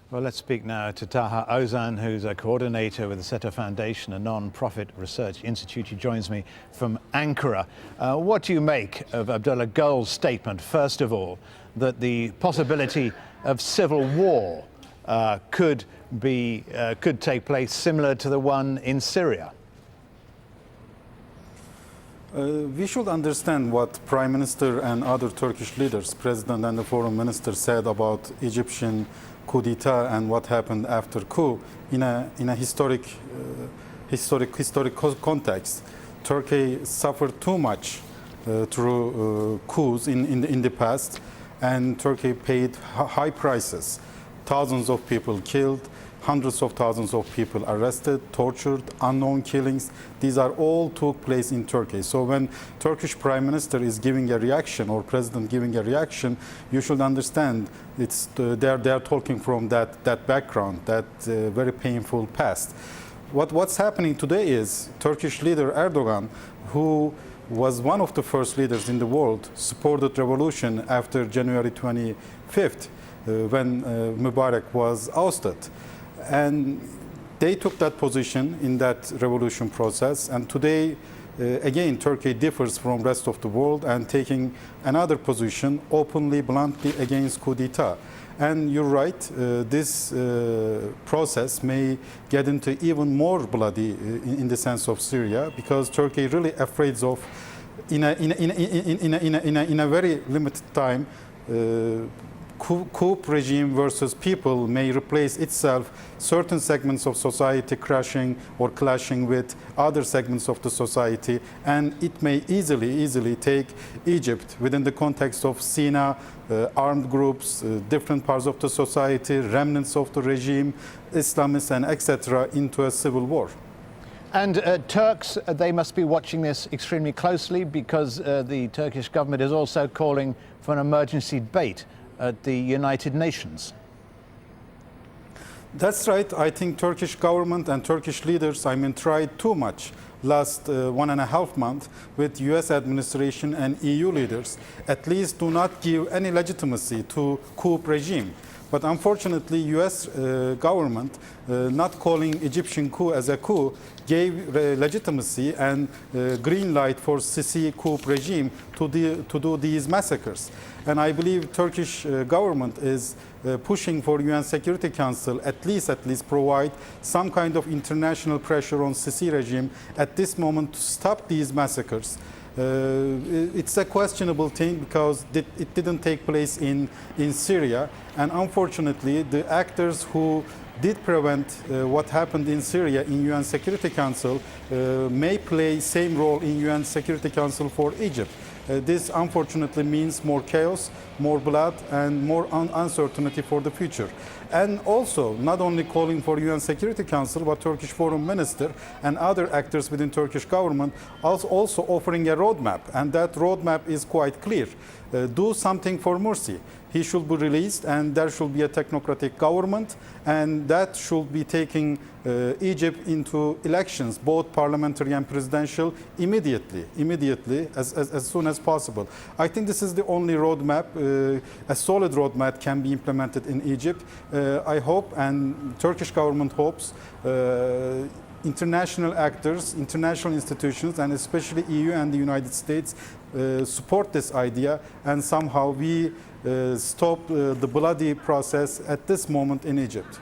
Well, let's speak now to Taha Ozhan, who's a coordinator with the SETA Foundation, a non-profit research institute. He joins me from Ankara. What do you make of Abdullah Gül's statement, first of all, that the possibility of civil war could take place similar to the one in Syria? We should understand what Prime Minister and other Turkish leaders, President and the Foreign Minister, said about Egyptian coup d'etat and what happened after coup in a historic context. Turkey suffered too much through coups in the past, and Turkey paid high prices. Thousands of people killed, hundreds of thousands of people arrested, tortured, unknown killings. These are all took place in Turkey. So when Turkish Prime Minister is giving a reaction or President giving a reaction, you should understand they are talking from that background, that very painful past. What's happening today is Turkish leader Erdogan, who was one of the first leaders in the world, supported revolution after January 25th, when Mubarak was ousted. And they took that position in that revolution process. And today, again, Turkey differs from the rest of the world and taking another position openly, bluntly against coup d'etat. And you're right, this process may get into even more bloody in the sense of Syria, because Turkey really afraid of, in a very limited time, coup regime versus people may replace itself, certain segments of society crashing or clashing with other segments of the society, and it may easily take Egypt within the context of SETA, armed groups, different parts of the society, remnants of the regime, Islamists and etc. into a civil war. And Turks, they must be watching this extremely closely, because the Turkish government is also calling for an emergency debate at the United Nations. That's right. I think Turkish government and Turkish leaders, tried too much last 1.5 months with US administration and EU leaders, at least do not give any legitimacy to coup regime. But unfortunately, US government, not calling Egyptian coup as a coup, gave legitimacy and green light for Sisi coup regime to do these massacres. And I believe Turkish government is pushing for UN Security Council at least provide some kind of international pressure on Sisi regime at this moment to stop these massacres. It's a questionable thing because it didn't take place in Syria, and unfortunately the actors who did prevent what happened in Syria in UN Security Council may play same role in UN Security Council for Egypt. This unfortunately means more chaos, more blood, and more uncertainty for the future. And also, not only calling for UN Security Council, but Turkish Foreign Minister and other actors within Turkish government also offering a roadmap. And that roadmap is quite clear. Do something for Morsi. He should be released, and there should be a technocratic government, and that should be taking Egypt into elections, both parliamentary and presidential, immediately, as soon as possible. I think this is the only roadmap, a solid roadmap can be implemented in Egypt. I hope, and Turkish government hopes, international actors, international institutions, and especially EU and the United States support this idea, and somehow we stop the bloody process at this moment in Egypt.